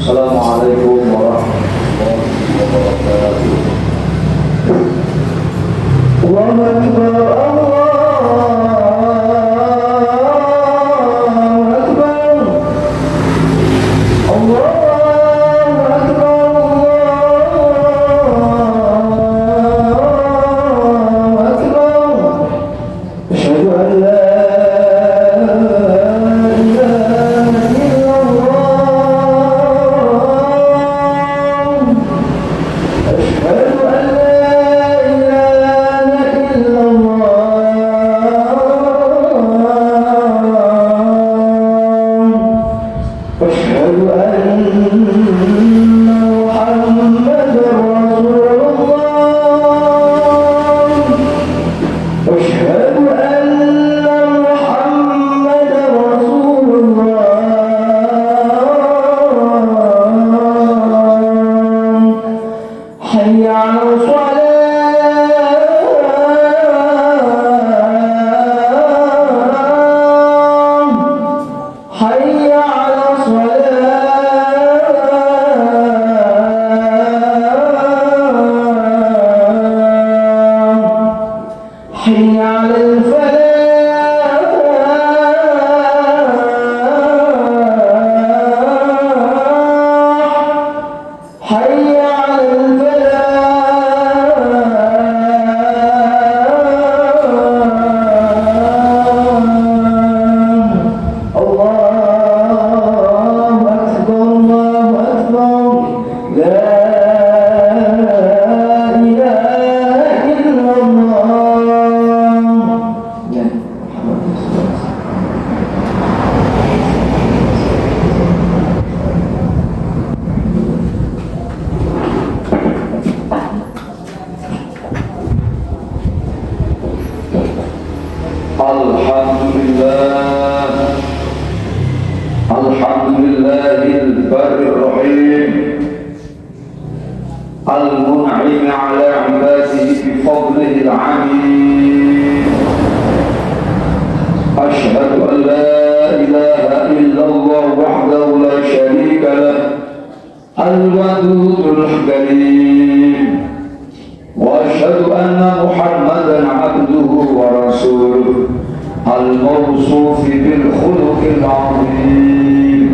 Assalamualaikum warahmatullahi wabarakatuh. Allahu Akbar, Allahu Akbar, Allahu Akbar. Asyhadu an la Alhamdulillahil barrir rahim al-mun'im ala ibadihi bi fadlihil 'amin. Asyhadu an la ilaha illallah wahdahu la syarika lah al-wadudul karim wa asyhadu anna Muhammadan 'abduhu wa rasuluh al-mawsuf bil khuluqil 'azim.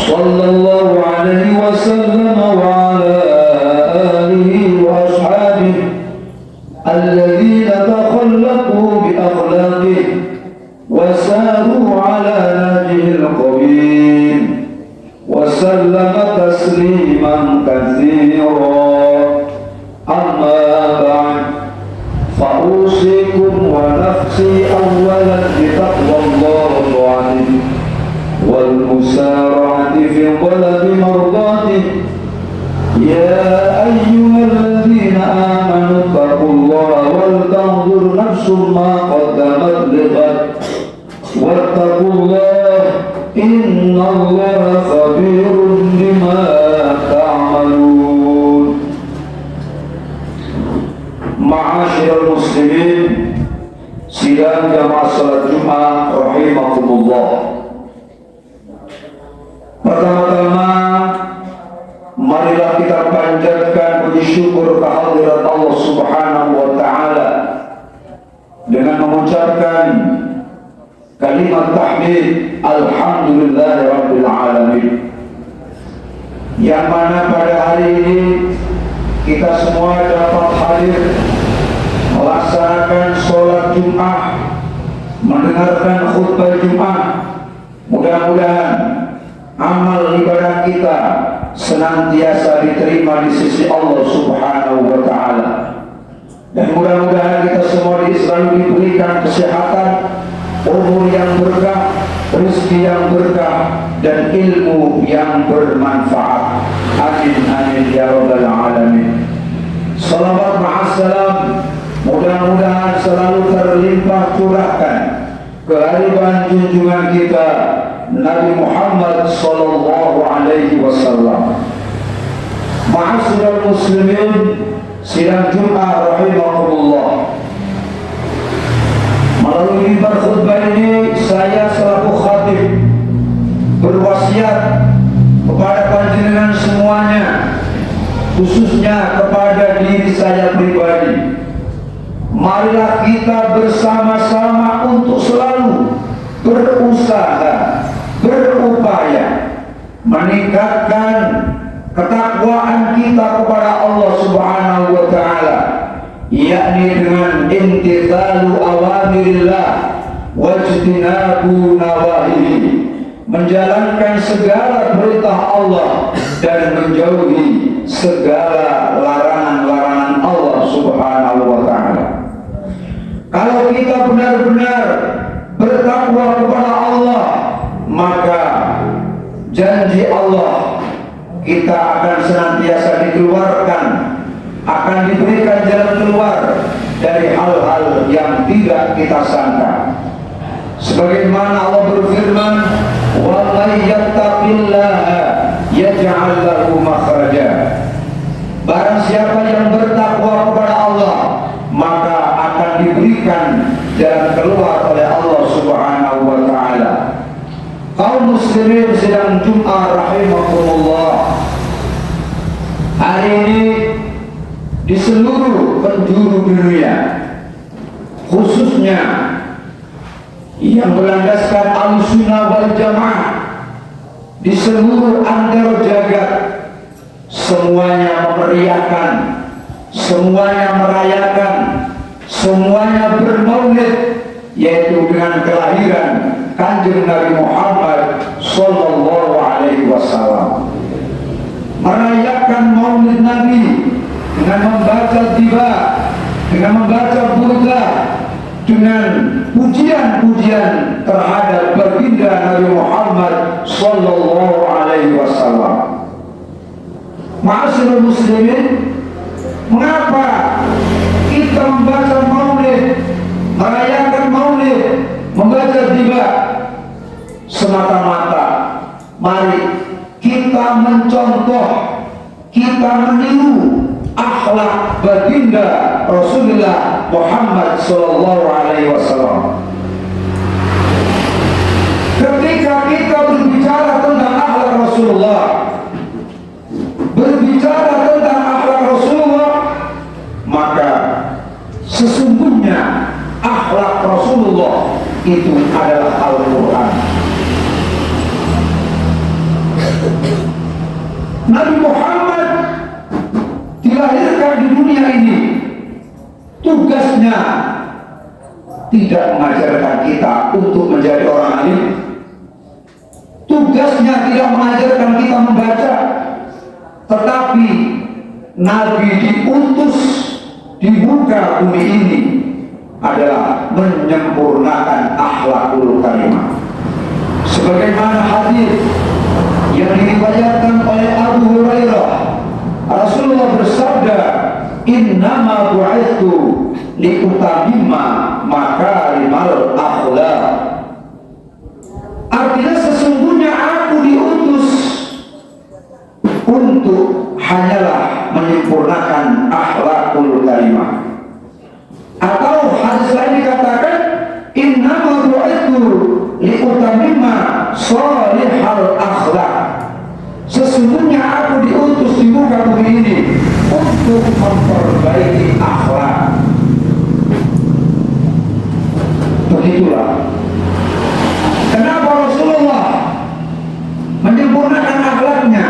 Sallallahu alaihi wasallam wa ala alihi wa ashabihi alladhina takhallaqu bi akhlaqihi wa saru ala nahjihil qawim wa sallama tasliman katsiran. Amma ba'd, fa'usikum wa nafsi awwalan bi taqwallahi wal musara'ati fi talabi mardatihi. Ya ayyuhalladzina amanu taqullaha wal tanzur nafsum ma qaddamat lighad wattaqullaha innallaha khabirun bima ta'malun. Ma'asyiral muslimin, sidang jamaah salat Jumat rahimakumullah. Pertama-tama marilah kita panjatkan puji syukur kehadirat Allah Subhanahu wa taala dengan mengucapkan kalimat tahmid alhamdulillahirabbil alamin. Yang mana pada hari ini kita semua dapat hadir melaksanakan sholat Jumat, mendengarkan khutbah Jumat. Mudah-mudahan amal ibadah kita senantiasa diterima di sisi Allah Subhanahu wa taala. Dan mudah-mudahan kita semua selalu diberikan kesehatan, umur yang berkah, rezeki yang berkah, dan ilmu yang bermanfaat. Amin amin ya rabbal alamin. Salawat ma'assalam mudah-mudahan selalu terlimpah curahkan kehadiran junjungan kita Nabi Muhammad sallallahu alaihi wasallam. Ma'asyiral muslimin, sidang Jumat rahimakumullah. Melalui mimbar khutbah ini saya selaku khatib berwasiat kepada panjenengan semuanya, khususnya kepada diri saya pribadi. Marilah kita bersama-sama untuk selalu berusaha, berupaya meningkatkan ketakwaan kita kepada Allah Subhanahu wa Ta'ala, yakni dengan imtithalu awamirillah wajtinabu nawahihi, menjalankan segala perintah Allah dan menjauhi segala larangan-larangan Allah Subhanahu wa Ta'ala. Kalau kita benar-benar bertakwa kepada Allah, maka janji Allah kita akan senantiasa dikeluarkan, akan diberikan jalan keluar dari hal-hal yang tidak kita sangka. Sebagaimana Allah berfirman, "Wa may yattaqillaha yaj'al lahu makhraja." Barang siapa yang bertakwa kepada Allah, maka akan diberikan jalan keluar oleh Allah Subhanahu wa Ta'ala. Kaum muslimin sedang Jum'ah rahimahumullah, hari ini di seluruh penjuru dunia, khususnya yang berlandaskan Ahlussunnah wal Jamaah, di seluruh antero jagat, semuanya memeriahkan, semuanya merayakan, semuanya bermaulid, yaitu dengan kelahiran Kanjeng Nabi Muhammad Sallallahu Alaihi Wasallam. Merayakan maulid Nabi dengan membaca tiba, dengan membaca burda, dengan pujian-pujian terhadap baginda Nabi Muhammad Sallallahu Alaihi Wasallam. Ma'asyiral muslimin, mengapa kita membaca maulid, merayakan maulid, membaca tiba? Semata-mata mari kita mencontoh, kita meniru akhlak baginda Rasulullah Muhammad Sallallahu Alaihi Wasallam. Ketika kita berbicara tentang akhlak Rasulullah, berbicara tentang akhlak Rasulullah, maka sesungguhnya akhlak Rasulullah itu adalah Al-Quran. Nabi Muhammad dilahirkan di dunia ini, tugasnya tidak mengajarkan kita untuk menjadi orang alim, tugasnya tidak mengajarkan kita membaca, tetapi Nabi diutus di muka bumi ini adalah menyempurnakan akhlakul karimah. Sebagaimana hadis yang diriwayatkan oleh Abu Hurairah, Rasulullah bersabda, "Innama bu'itsu liutammima makarimal akhlaq." Artinya sesungguhnya aku diutus untuk hanyalah menyempurnakan akhlakul karimah. Atau hadis lain dikatakan, "Innama bu'itsu liutammima shalihal akhlaq." Sesungguhnya aku diutus di muka bumi ini untuk memperbaiki akhlak. Begitulah kenapa Rasulullah menyempurnakan akhlaknya,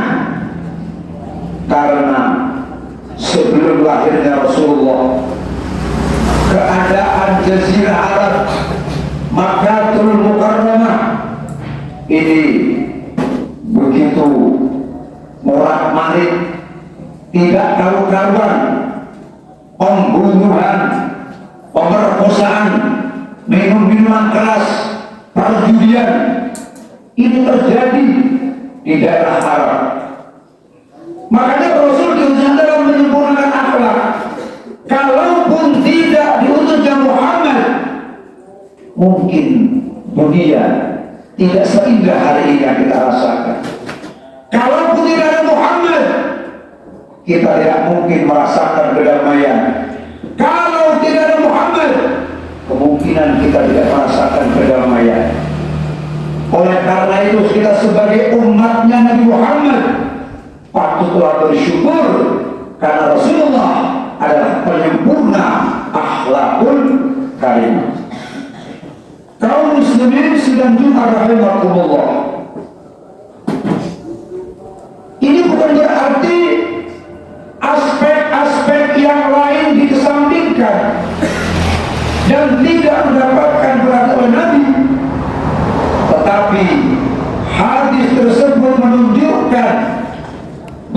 karena sebelum lahirnya Rasulullah, keadaan Jazirah Arab, Makkatul Mukarramah ini begitu morak-marik, tidak karu-karuan, pembunuhan, pemerkosaan, minum-minuman keras, perjudian, ini terjadi di daerah Arab. Makanya Rasul diutus dalam menyempurnakan akhlak. Kalaupun tidak diutusnya Muhammad, mungkin dunia tidak seindah hari ini yang kita rasakan. Kalaupun tidak ada Muhammad, kita tidak mungkin merasakan kedamaian. Kalau tidak ada Muhammad, kemungkinan kita tidak merasakan kedamaian. Oleh karena itu kita sebagai umatnya Nabi Muhammad telah bersyukur karena Rasulullah adalah penyempurna akhlakul karimah. Kaum muslimin sidang Jumat rahimakumullah, ini bukan berarti aspek-aspek yang lain dikesampingkan dan tidak mendapatkan perhatian Nabi, tetapi hadis tersebut menunjukkan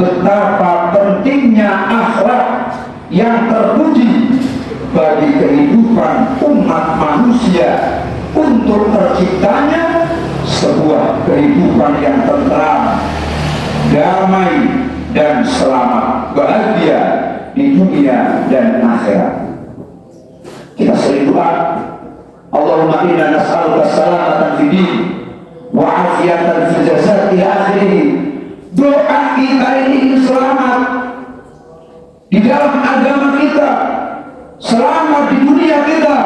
betapa pentingnya akhlak yang terpuji bagi kehidupan umat manusia untuk terciptanya sebuah kehidupan yang tentram, damai, dan selamat, bahagia di dunia dan akhirat. Kita sering doa, Allahumma inna nas'aluka salamatan fid din wa afiyatan fil jasad ila akhirih. Doa kita ini ingin selamat di dalam agama kita, selamat di dunia kita,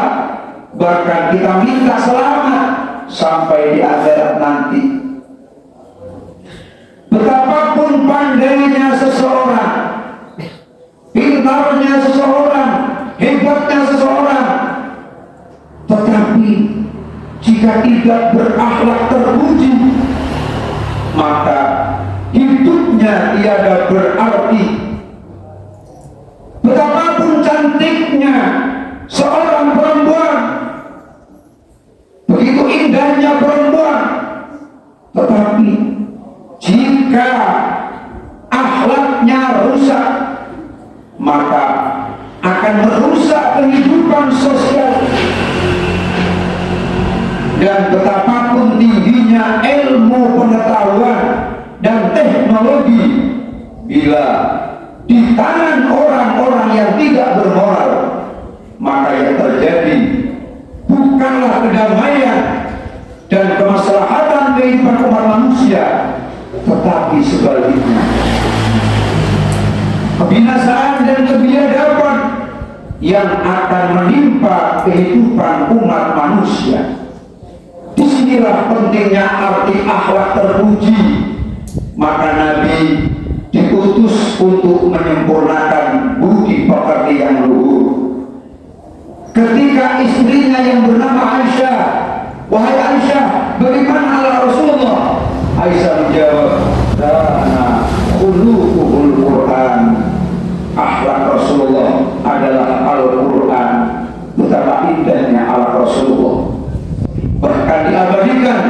bahkan kita minta selamat sampai di akhirat nanti. Betapapun pandainya seseorang, pintarnya seseorang, hebatnya seseorang, tetapi jika tidak berakhlak terpuji, maka hidupnya tiada berarti. Betapapun cantiknya seorang perempuan, begitu indahnya perempuan, tetapi jika akhlaknya rusak, maka akan merusak kehidupan sosial. Dan betapapun tingginya ilmu pengetahuan dan teknologi, bila di tangan orang-orang yang tidak bermoral, maka yang terjadi bukanlah kedamaian dan kemaslahatan kehidupan umat manusia, tetapi sebaliknya kebinasaan dan kebiadaban yang akan menimpa kehidupan umat manusia. Disinilah pentingnya arti akhlak terpuji. Maka Nabi diutus untuk menyempurnakan budi pekerti yang luhur. Ketika istrinya yang bernama Aisyah, wahai Aisyah, bagaimana ala Rasulullah? Aisyah menjawab, karena khuluquhul Quran, akhlak Rasulullah adalah Al-Quran. Betapa indahnya ala Rasulullah. Bahkan diabadikan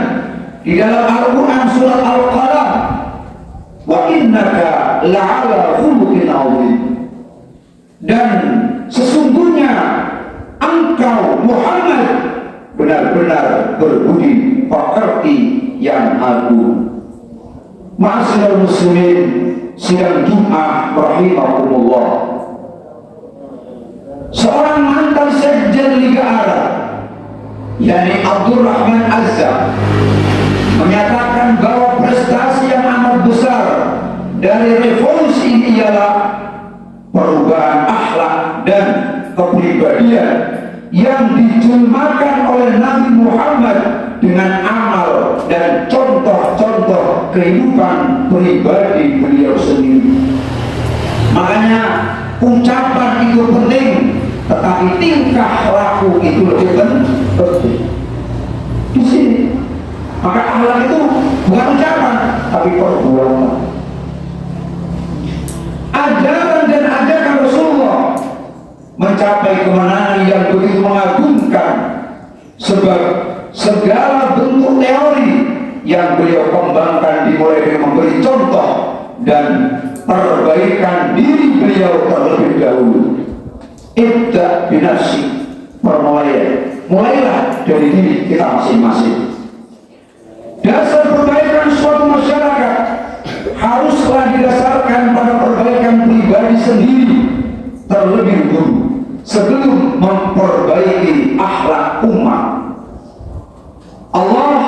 di dalam Al-Quran surat Al-Qalam, wa innaka la'ala khuluqin 'adzim. Dan sesungguhnya engkau Muhammad benar-benar berbudi pekerti yang agung. Ma'asyiral muslimin sidang Jumat rahimakumullah, seorang mantan sekjen Liga Arab, yakni Abdurrahman Azza, menyatakan bahwa prestasi yang amat besar dari revolusi ini ialah perubahan akhlak dan kepribadian yang dijelmakan oleh Nabi Muhammad dengan amal dan contoh-contoh kehidupan pribadi beliau sendiri. Makanya ucapan itu penting, tetapi tingkah laku itu lebih penting. Di sini, maka akhlak itu bukan ucapan, tapi perbuatan. Ajaran dan ajakan Rasulullah mencapai kemenangan yang begitu mengagumkan, sebab segala bentuk teori yang beliau kembangkan dimulai dengan memberi contoh dan perbaikan diri beliau terlebih dahulu. Ibda binafsi, mulailah dari diri kita masing-masing. Dasar perbaikan suatu masyarakat haruslah didasarkan pada perbaikan pribadi sendiri terlebih dahulu sebelum memperbaiki akhlak umat. Allah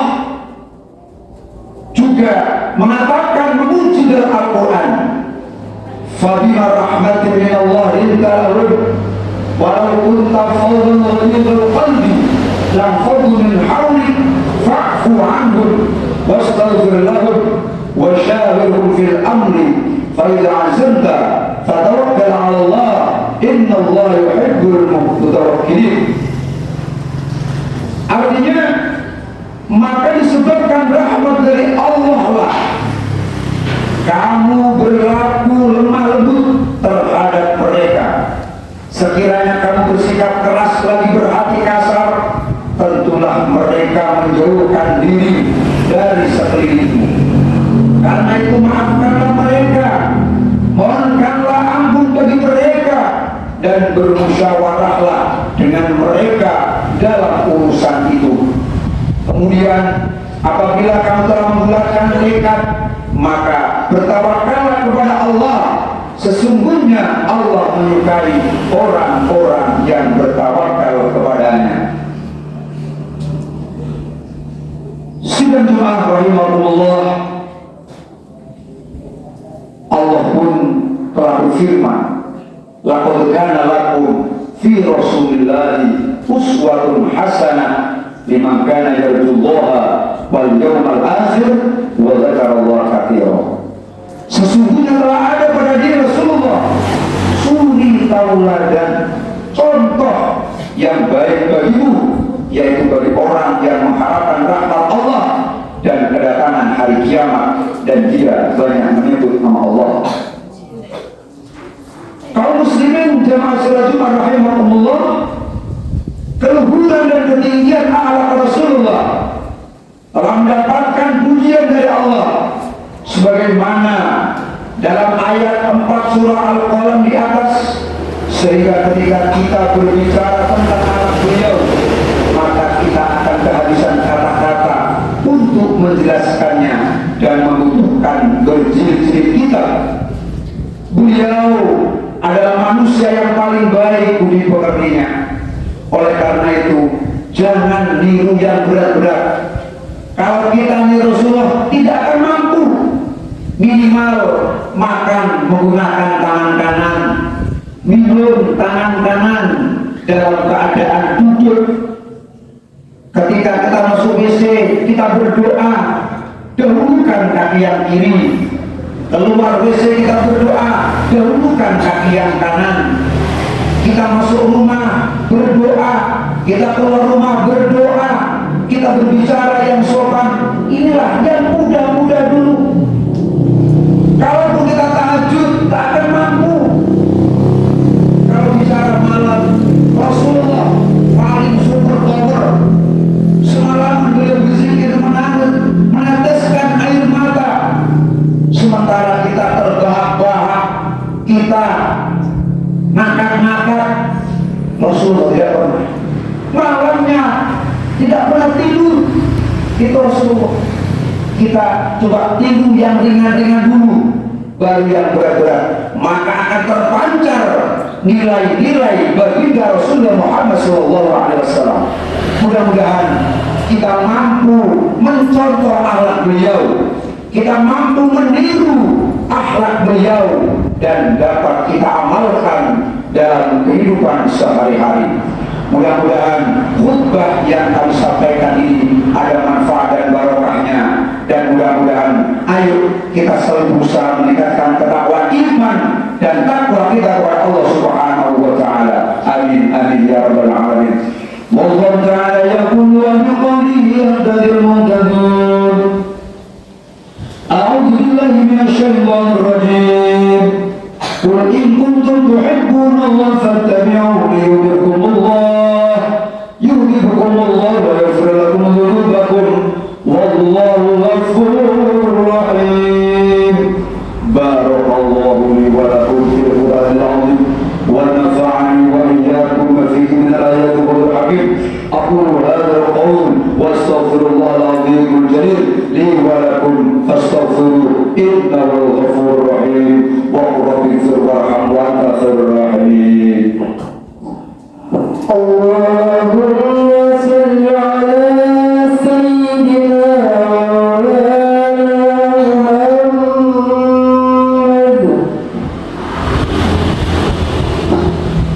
juga mengatakan memuji dalam Al-Quran, fabima rahmatin min Allah linta lahum walau kunta fadlan ghalidhal qalbi lam fadlu min hawlik fa'fu anhum wastaghfir lahum wa syawirhum fil amri fa idza 'azamta fatawakkal 'ala Allah innallaha yuhibbul mutawakkilin. Artinya, maka disebabkan rahmat dari Allah lah kamu berlaku lemah lembut terhadap mereka. Sekiranya kamu bersikap keras lagi berhati kasar, tentulah mereka menjauhkan diri dari sekelilingmu. Karena itu maafkanlah mereka, mohonkanlah ampun bagi mereka, dan bermusyawarahlah dengan mereka dalam urusan itu. Kemudian apabila kamu telah membulatkan tekad, maka bertawakallah kepada Allah. Sesungguhnya Allah menyukai orang-orang yang bertawakal kepadanya. Sidang jemaah rahimahullah, Allah pun telah berfirman, laqad kana lakum fi rasulillahi uswatun hasanah liman kana yarjullaha wal yawmal akhir wa dzakarallaha katsiran. Sesungguhnya telah ada pada diri Rasulullah suri tauladan, contoh yang baik bagimu, yaitu bagi orang yang mengharapkan rahmat Allah dan kedatangan hari kiamat, dan dia banyak menyebut nama Allah. Kaum muslimin jamaah salat Jumat rahimahumullah, keluhuran dan ketinggian akhlak Rasulullah telah mendapatkan pujian dari Allah, sebagaimana dalam ayat 4 surah Al-Qalam di atas. Sehingga ketika kita berbicara tentang anak beliau, maka kita akan kehabisan kata-kata untuk menjelaskannya dan membutuhkan berjilid-jilid kita. Beliau adalah manusia yang paling baik budi pekertinya. Oleh karena itu, jangan niru yang berat-berat. Kalau kita niru Rasulullah, tidak akan mampu. Minimal makan menggunakan tangan kanan, minum tangan kanan dalam keadaan duduk. Ketika kita masuk WC, kita berdoa, dahulukan kaki yang kiri. Keluar WC kita berdoa, dahulukan kaki yang kanan. Kita masuk rumah berdoa, kita keluar rumah berdoa, kita berbicara yang sopan. Inilah yang mudah-mudah dulu. Kalaupun kita tahajud, tak akan mampu. Kalau bicara malam, Rasulullah paling super power. Semalam beliau berzikir meneteskan air mata, sementara kita terbahak-bahak, kita ngakak-ngakak. Rasulullah tidak pernah. Malamnya tidak pernah tidur. Itu Rasulullah. Kita coba tidur yang ringan-ringan dulu, baru yang berat-berat, maka akan terpancar nilai-nilai baginda Rasulullah Muhammad SAW. Mudah-mudahan kita mampu mencontoh akhlak beliau, kita mampu meniru akhlak beliau, dan dapat kita amalkan dalam kehidupan sehari-hari. Mudah-mudahan khutbah yang kami sampaikan ini ada manfaat dan barokahnya, dan mudah-mudahan ayo kita selalu berusaha meningkatkan ketakwaan iman dan takwa kita kepada Allah Subhanahu wa taala. Amin amin ya rabbal alamin. Wallahu ta'ala yaqulu wa biqawlihi yahtadil muhtadun. A'udzu billahi minasy syaithanir rajim. Qul in kuntum tuhibbuna Allah fattabi'uni yuhibbukum Allah wa yaghfir lakum dhunubakum wallahu ghafurur rahim. Barakallahu li wa lakum fil Qur'anil 'azim wa nafa'ani wa iyyakum fihi min al-ayati wal hakim. Aqulu hadha al-qawl wa astaghfirullah al-'azimul jalil li wa lakum fastaghfiruhu innahu ghafurur rahim. Wa rabbi ighfir warham wa anta khairur rahimin. Allahumma salli ala sayyidina Muhammad.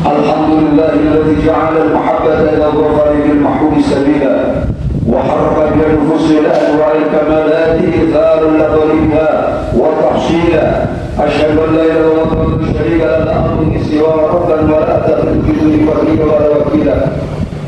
Alhamdulillahilladzi ja'ala al-mahabbata ila ghafari bil mahbub sabila wa harrama bi anfusi ila anwa'il kamalati itharan la dhalika wa وأصيلا أشهد أن لا إله إلا الله وحده لا شريك له لا أملك سواه ربا ولا أتخذ بدون وليا ولا وكيلا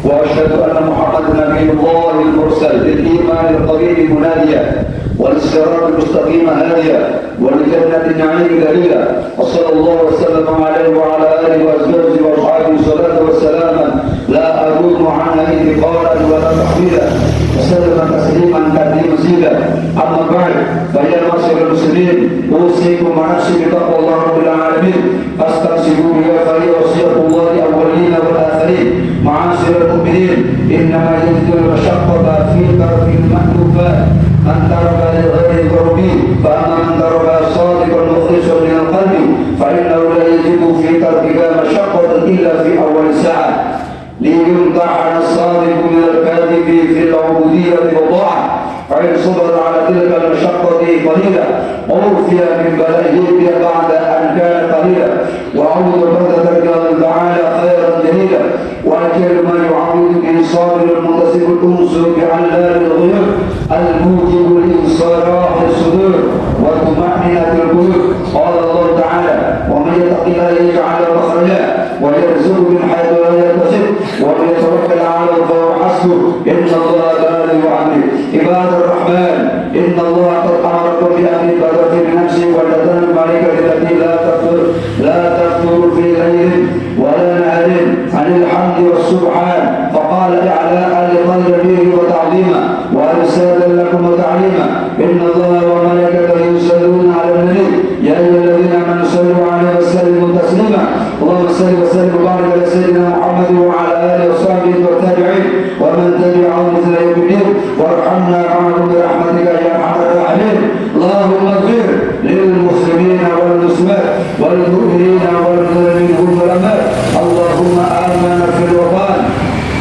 وأشهد أن محمدا نبي الله المرسل للإيمان القريب مناديا وللصراط المستقيم هاديا ولجنة النعيم دليلا وصلى الله وسلم عليه وعلى آله وأزواجه وأصحابه صلاة وسلاما لا أدوم عنها انتقالا ولا تحويلا وسلم تسليما كثيرا مزيدا أما بعد فيا معشر المسلمين أوصيكم ونفسي بتقوى الله رب العالمين فاستمسكوا بها فهي وصية الله الأولين والآخرين معاشر المؤمنين إنما يجد المشقة في ترك المألوفات من ترك لغير ضربه فأما من ترك صادقا مخلصا من القلب فإنه لا يجد في تركها مشقة إلا في أول ساعة ليمتحن الصادق من الكاذب في العبودية والطاعة فإن صبر على تلك المشقة قليلا أوفي من بلائه بعد أن كان قليلا وعود بردة الله تعالى خيرا جليلا وأجل ما يعود به صابر المنتصب الأنس بعلام الغيوب الموجب لإنصراح الصدور وطمأنينة القلوب قال الله تعالى ومن يتق الله يجعل مخرجا ويرزقه من حيث لا يحتسب ومن يتوكل على الله فهو حسبه إن الله بالغ أمره عباد الرحمن إن الله قد أمركم بأن بدأت بنفسه ولتنم الملائكة التي لا تفتر في ليل ولا نهار عن الحمد والسبحان فقال إعلاء لقدره وتعظيما وإرسالا لكم وتعليما إن الله وملائكته يصلون على النبي يا أيها الذين آمنوا صلوا عليه وسلموا تسليما اللهم صل وسلم وبارك على سيدنا محمد وعلى آله وصحبه والتابعين ومن تبعهم إلى يوم الدين وارحمنا معهم برحمتك يا أرحم الراحمين اللهم اغفر للمسلمين والمسلمات والمؤمنين والمؤمنين والعلماء اللهم آمنا في الوطن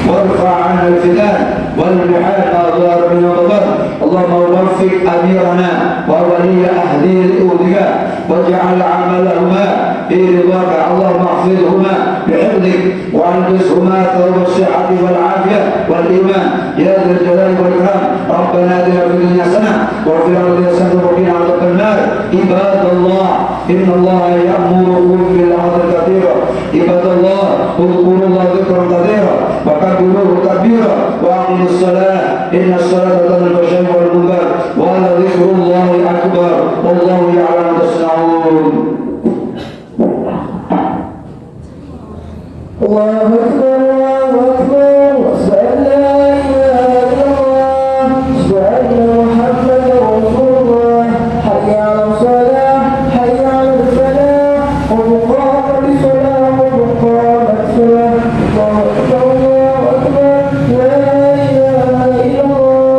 وارفع عنا الفتن والمحال ما ظهر من البطن اللهم وفق أميرنا وولي أهله الأولياء واجعل عملهما في رضاك اللهم احفظهما بحفظك والبسهما ثوب الصحة والعافية والإيمان يا ذا الجلال والإكرام ربنا آتنا في الدنيا حسنة وفي الآخرة حسنة وقنا عذاب النار عباد الله إن الله يأمركم بالعدل كثيرا عباد الله اذكروا الله ذكرا كثيرا وكبروه تكبيرا وأقيموا الصلاة إن الصلاة تنهى عن الفحشاء والمنكر ولذكر الله أكبر والله يعلم ما تصنعون الله أكبر الله أكبر وأشهد أن لا إله إلا الله أشهد أن محمدا رسول الله حي على الصلاة حي على الفلاح قد قامت الصلاة قد قامت الصلاة الله أكبر الله أكبر لا إله إلا الله